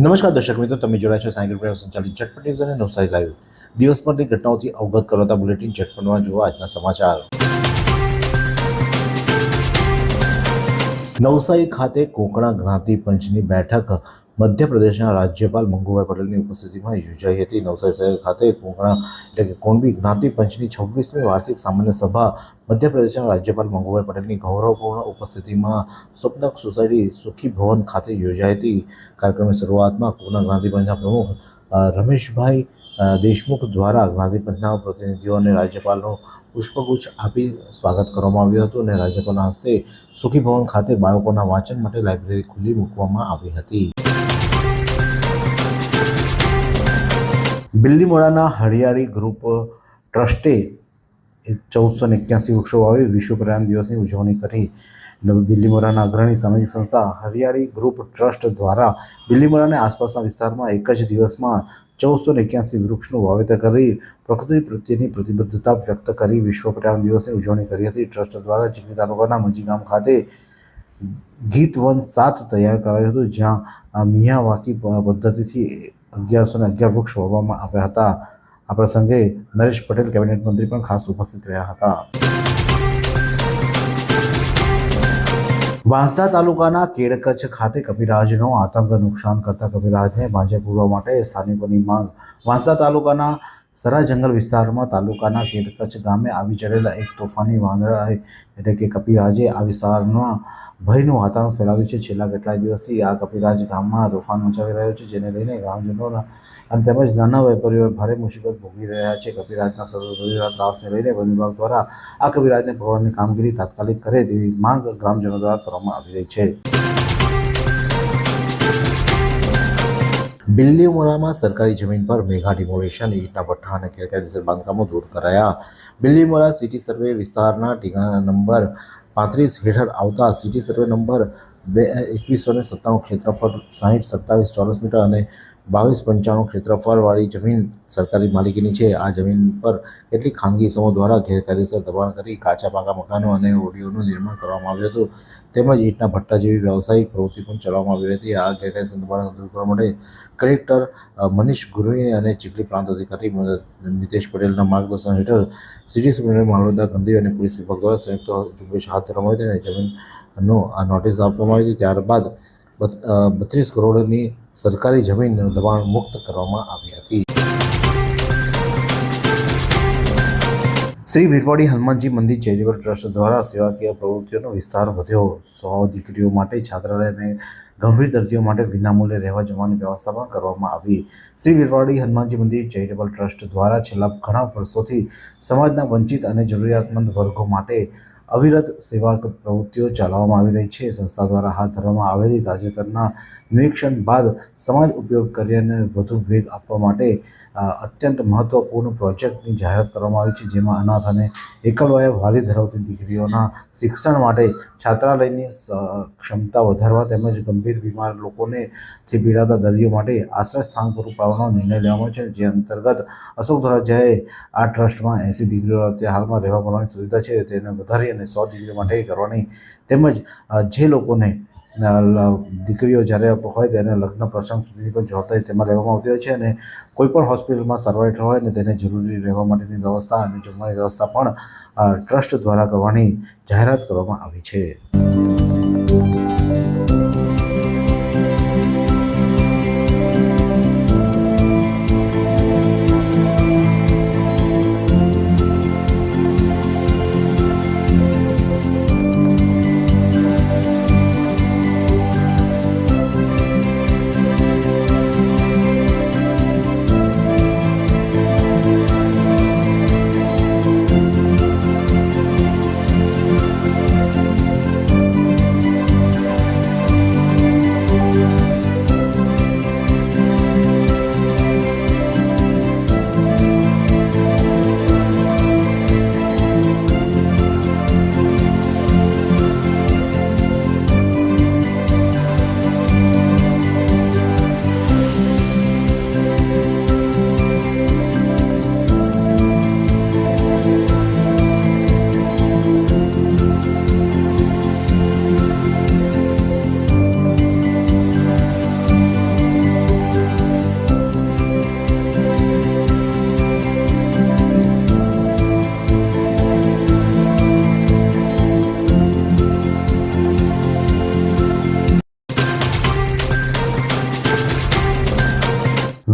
નમસ્કાર દર્શક મિત્રો, તમે જોડાયા છો સાયકલ પ્રેમ સંચાલિત ઝટપટ ન્યૂઝ અને નવસારી લાઈવ. દિવસભરની ઘટનાઓથી અવગત કરાતા બુલેટિન ઝટપટમાં જોવા આજના સમાચાર. નવસારી ખાતે કોંકણા જ્ઞાતિ પંચની બેઠક મધ્યપ્રદેશના રાજ્યપાલ મંગુભાઈ પટેલની ઉપસ્થિતિમાં યોજાઈ હતી. નવસારી શહેર ખાતે કોંકણા એટલે કે કુણબી જ્ઞાતિ પંચની 26મી વાર્ષિક સામાન્ય સભા મધ્યપ્રદેશના રાજ્યપાલ મંગુભાઈ પટેલની ગૌરવપૂર્ણ ઉપસ્થિતિમાં સ્વપ્નક સોસાયટી સુખી ભવન ખાતે યોજાઈ હતી. કાર્યક્રમની શરૂઆતમાં કોંકણા જ્ઞાતિ પંચના પ્રમુખ રમેશભાઈ દેશમુખ દ્વારા જ્ઞાતિ પંચના પ્રતિનિધિઓ અને રાજ્યપાલનું પુષ્પગુચ્છ આપી સ્વાગત કરવામાં આવ્યું હતું અને રાજ્યપાલના હસ્તે સુખી ભવન ખાતે બાળકોના વાંચન માટે લાઇબ્રેરી ખુલ્લી મૂકવામાં આવી હતી. બિલ્લીમોરાના હરિયાળી ગ્રુપ ટ્રસ્ટે 1481 વૃક્ષો વાવી વિશ્વ પર્યાવરણ દિવસની ઉજવણી કરી. બિલ્લીમોરાના અગ્રણી સામાજિક સંસ્થા હરિયાળી ગ્રુપ ટ્રસ્ટ દ્વારા બિલ્લીમોરા અને આસપાસના વિસ્તારમાં એક જ દિવસમાં 1481 વૃક્ષનું વાવેતર કરી પ્રકૃતિ પ્રત્યેની પ્રતિબદ્ધતા વ્યક્ત કરી વિશ્વ પર્યાવરણ દિવસની ઉજવણી કરી હતી. ટ્રસ્ટ દ્વારા ચીખલી તાલુકાના મજી ગામ ખાતે ગીત વન 7 તૈયાર કરાયું હતું, જ્યાં મિયાવાકી પદ્ધતિથી 1111 વૃક્ષ વાવવામાં આવ્યા હતા. આ પ્રસંગે નરેશ પટેલ કેબિનેટ મંત્રી પણ ખાસ ઉપસ્થિત રહ્યા હતા. વાંસદા તાલુકાના કેડકચ્છ ખાતે કપિરાજનો આતંક નુકસાન કરતા કપિરાજને બાંધે પૂરવા માટે સ્થાનિકોની માંગ. વાંસદા તાલુકાના સરા જંગલ વિસ્તારમાં તાલુકાના કેડકચ્છ ગામે આવી ચડેલા એક તોફાની વાંદરાએ એટલે કે કપિરાજે આ વિસ્તારમાં ભયનું વાતાવરણ ફેલાવ્યું છે. છેલ્લા કેટલાય દિવસથી આ કપિરાજ ગામમાં તોફાન મચાવી રહ્યો છે, જેને લઈને ગ્રામજનોના અને તેમજ નાના વેપારીઓ ભારે મુસીબત ભોગવી રહ્યા છે. કપિરાજના સતત વધી રહેલા ત્રાસને લઈને વન વિભાગ દ્વારા આ કપિરાજને પકડવાની કામગીરી તાત્કાલિક કરે તેવી માંગ ગ્રામજનો દ્વારા કરવામાં આવી રહી છે. બિલ્લીમોરામાં સરકારી જમીન પર મેગા ડિમોલિશન, ઈંટના ભઠ્ઠા અને ગેરકાયદેસર બાંધકામો દૂર કરાયા. બિલ્લીમોરા સિટી સર્વે વિસ્તારના ઠેકાણા નંબર 35 હેઠળ આવતા સિટી સર્વે નંબર 2197 ક્ષેત્રફળ 6027 ચોરસ મીટર અને 2295 ક્ષેત્રફળવાળી જમીન સરકારી માલિકીની છે. આ જમીન પર કેટલીક ખાનગી ઇસમો દ્વારા ગેરકાયદેસર દબાણ કરી કાચા પાકા મકાનો અને ઓરડીઓનું નિર્માણ કરવામાં આવ્યું હતું, તેમજ ઈંટના ભઠ્ઠા જેવી વ્યાવસાયિક પ્રવૃત્તિ પણ ચલાવવામાં આવી હતી. આ ગેરકાયદેસર દબાણ દૂર કરવા માટે કલેક્ટર મનીષ ગુરવી અને ચીખલી પ્રાંત અધિકારી મિતેશ પટેલના માર્ગદર્શન હેઠળ સિટી સુપ્રિન્ટેન્ડન્ટ મામલતદાર ગંદી અને પોલીસ વિભાગ દ્વારા સંયુક્ત ઝુંબેશ હાથ ધરવામાં આવી હતી અને જમીનનો આ નોટિસ આપવામાં આવી હતી. ત્યારબાદ 32 કરોડની સરકારી જમીન દબાણ મુક્ત કરવામાં આવી હતી. શ્રી વીરવાડી હનુમાનજી મંદિર ચેરિટેબલ ટ્રસ્ટ દ્વારા સેવાકીય પ્રવૃત્તિઓનો વિસ્તાર વધ્યો. 100 દીકરીઓ માટે છાત્રાલય અને ગંભીર દર્દીઓ માટે વિનામૂલ્યે રહેવા જમવાની વ્યવસ્થા પણ કરવામાં આવી. શ્રી વીરવાડી હનુમાનજી મંદિર ચેરિટેબલ ટ્રસ્ટ દ્વારા છેલ્લા ઘણા વર્ષોથી સમાજના વંચિત અને જરૂરિયાતમંદ વર્ગો માટે અવિરત સેવા પ્રવૃત્તિઓ ચલાવવામાં આવી રહી છે. સંસ્થા દ્વારા હાથ ધરવામાં આવેલી તાજેતરના નિરીક્ષણ બાદ સમાજ ઉપયોગ કરીને વધુ વેગ આપવા માટે અત્યંત મહત્વપૂર્ણ પ્રોજેક્ટની જાહેરાત કરવામાં આવી છે, જેમાં અનાથ અને એકલવાયા વાલી ધરાવતી દીકરીઓના શિક્ષણ માટે છાત્રાલયની ક્ષમતા વધારવા તેમજ ગંભીર બીમાર લોકોને પીડાતા દર્દીઓ માટે આશ્રય સ્થાન પૂરું પાડવાનો નિર્ણય લેવામાં છે. જે અંતર્ગત અશોક ધોરાજીયાએ આ ટ્રસ્ટમાં 80 દીકરીઓ હાલમાં રહેવા મળવાની સુવિધા છે તેને વધારી અને 100 દીકરીઓ માટે કરવાની, તેમજ જે લોકોને દીકરીઓ જ્યારે હોય તેને લગ્ન પ્રસંગ સુધીની પણ જવાબદારી તેમાં લેવામાં આવતી હોય છે અને કોઈપણ હોસ્પિટલમાં સર્વાઈટર હોય ને તેને જરૂરી રહેવા માટેની વ્યવસ્થા અને જમવાની વ્યવસ્થા પણ ટ્રસ્ટ દ્વારા કરવાની જાહેરાત કરવામાં આવી છે.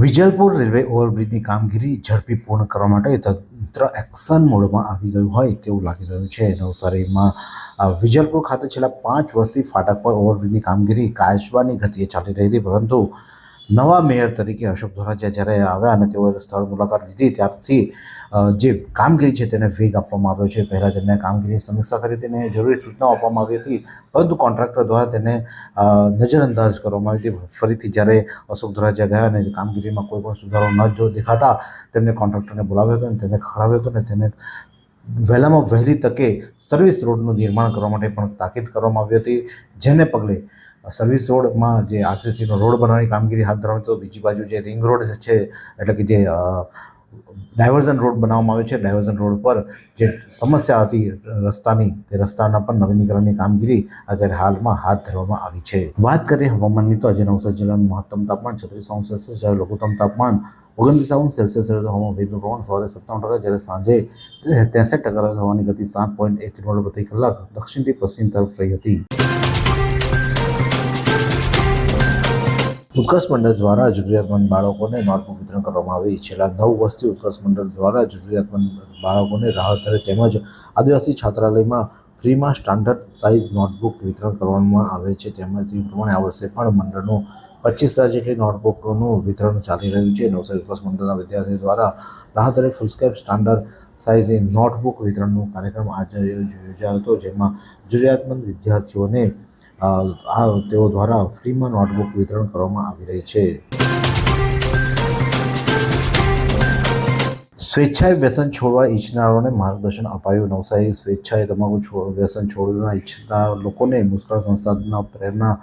વિજલપુર રેલવે ઓવરબ્રિજની કામગીરી ઝડપી પૂર્ણ કરવા માટે તંત્ર એક્શન મોડમાં આવી ગયું હોય તેવું લાગી રહ્યું છે. નવસારીમાં વિજલપુર ખાતે છેલ્લા 5 વર્ષથી ફાટક પર ઓવરબ્રિજની કામગીરી કાયમી ગતિએ ચાલી રહી હતી, પરંતુ નવા મેયર તરીકે અશોક ધોરાજીયા જ્યારે આવ્યા અને તેઓએ સ્થળ મુલાકાત લીધી ત્યારથી જે કામગીરી છે તેને વેગ આપવામાં આવ્યો છે. પહેલાં તેમણે કામગીરીની સમીક્ષા કરી તેને જરૂરી સૂચનાઓ આપવામાં આવી હતી, પરંતુ કોન્ટ્રાક્ટર દ્વારા તેને નજરઅંદાજ કરવામાં આવી હતી. ફરીથી જ્યારે અશોક ધોરાજીયા ગયા અને કામગીરીમાં કોઈ પણ સુધારો ન દેખાતા તેમને કોન્ટ્રાક્ટરને બોલાવ્યો હતો અને તેને ખવડાવ્યો હતો અને તેને વહેલામાં વહેલી તકે સર્વિસ રોડનું નિર્માણ કરવા માટે પણ તાકીદ કરવામાં આવી હતી, જેને પગલે સર્વિસ રોડમાં જે આરસીસીનો રોડ બનાવવાની કામગીરી હાથ ધરવામાં તો બીજી બાજુ જે રિંગ રોડ છે એટલે કે જે ડાયવર્ઝન રોડ બનાવવામાં આવ્યો છે, ડાયવર્ઝન રોડ પર જે સમસ્યા હતી રસ્તાની તે રસ્તાના પણ નવીનીકરણની કામગીરી અત્યારે હાલમાં હાથ ધરવામાં આવી છે. વાત કરીએ હવામાનની તો આજે નવસારી જિલ્લાનું મહત્તમ તાપમાન 36°C જ્યારે લઘુત્તમ તાપમાન 29°C રહ્યું. હવામાન ભેજનું પ્રમાણ સવારે 57%, જ્યારે સાંજે 63% હવાની ગતિ 7.1 કિલોમીટર પ્રતિ કલાક દક્ષિણથી પશ્ચિમ તરફ રહી હતી. ઉત્કર્ષ મંડળ દ્વારા જરૂરિયાતમંદ બાળકોને નોટબુક વિતરણ કરવામાં આવી. છેલ્લા 9 વર્ષથી ઉત્કર્ષ મંડળ દ્વારા જરૂરિયાતમંદ બાળકોને રાહત દરે તેમજ આદિવાસી છાત્રાલયમાં ફ્રીમાં સ્ટાન્ડર્ડ સાઇઝ નોટબુક વિતરણ કરવામાં આવે છે. તેમજ તે પ્રમાણે આ વર્ષે પણ મંડળનું 25,000 જેટલી નોટબુકોનું વિતરણ ચાલી રહ્યું છે. નવસારી ઉત્કર્ષ મંડળના વિદ્યાર્થીઓ દ્વારા રાહત દરે ફૂલસ્કેપ સ્ટાન્ડર્ડ સાઇઝની નોટબુક વિતરણનો કાર્યક્રમ આજે યોજાયો હતો, જેમાં જરૂરિયાતમંદ વિદ્યાર્થીઓને તેઓ દ્વારા ફ્રીમાં નોટબુક વિતરણ કરવામાં આવી રહી છે. સ્વેચ્છાએ વ્યસન છોડવા ઈચ્છનારાઓને માર્ગદર્શન અપાયું. નવસારી સ્વેચ્છાએ તમાકુ વ્યસન છોડવા ઈચ્છતા લોકોને મુસ્કાન સંસ્થાના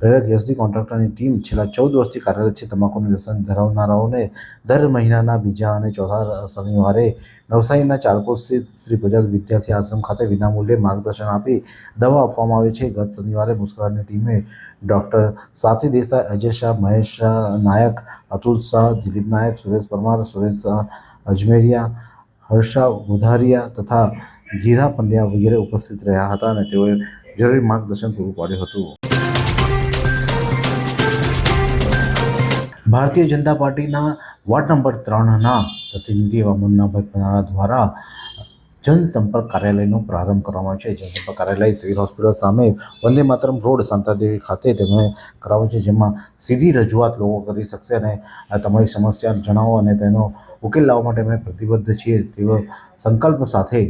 પ્રેરક યશદી કોન્ટ્રાક્ટરની ટીમ છેલ્લા 14 વર્ષથી કાર્યરત છે. તમાકુનું વ્યસન ધરાવનારાઓને દર મહિનાના બીજા અને ચોથા શનિવારે નવસારીના ચારકોલ સ્થિત શ્રી પ્રજાત વિદ્યાર્થી આશ્રમ ખાતે વિનામૂલ્યે માર્ગદર્શન આપી દવા આપવામાં આવે છે. ગત શનિવારે મુસ્કાનની ટીમે ડૉક્ટર સ્વાતિ દેસાઈ, અજય શાહ, મહેશ નાયક, અતુલ શાહ, દિલીપ નાયક, સુરેશ પરમાર, સુરેશ અજમેરિયા, હર્ષા બુધારિયા તથા ગીરા પંડ્યા વગેરે ઉપસ્થિત રહ્યા હતા અને તેઓએ જરૂરી માર્ગદર્શન પૂરું પાડ્યું હતું. ભારતીય જનતા પાર્ટીના વોર્ડ નંબર 3ના પ્રતિનિધિ એવા મુન્નાભાઈ પનારા દ્વારા જનસંપર્ક કાર્યાલયનો પ્રારંભ કરવામાં આવ્યો છે. જનસંપર્ક કાર્યાલય સિવિલ હોસ્પિટલ સામે વંદે માતરમ રોડ શાંતાદેવી ખાતે તેમણે કરાવ્યું છે, જેમાં સીધી રજૂઆત લોકો કરી શકશે અને તમારી સમસ્યા જણાવો અને તેનો ઉકેલ લાવવા માટે અમે પ્રતિબદ્ધ છીએ તેવો સંકલ્પ સાથે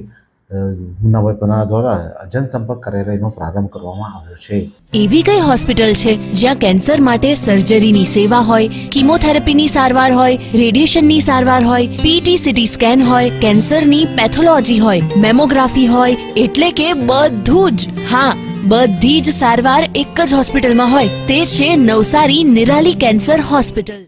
મુન્નાભાઈ પનારા દ્વારા જનસંપર્ક કાર્યાલયનો પ્રારંભ કરવામાં આવ્યો છે. એવી કઈ હોસ્પિટલ છે જ્યાં કેન્સર માટે સર્જરીની સેવા હોય, કીમોથેરાપીની સારવાર હોય, રેડિયેશનની સારવાર હોય, પીટી સીટી સ્કેન હોય, કેન્સરની પેથોલોજી હોય, મેમોગ્રાફી હોય, એટલે કે બધું જ. હા, બધી જ સારવાર એક જ હોસ્પિટલમાં હોય. તે છે નવસારી નિરાલી કેન્સર હોસ્પિટલ.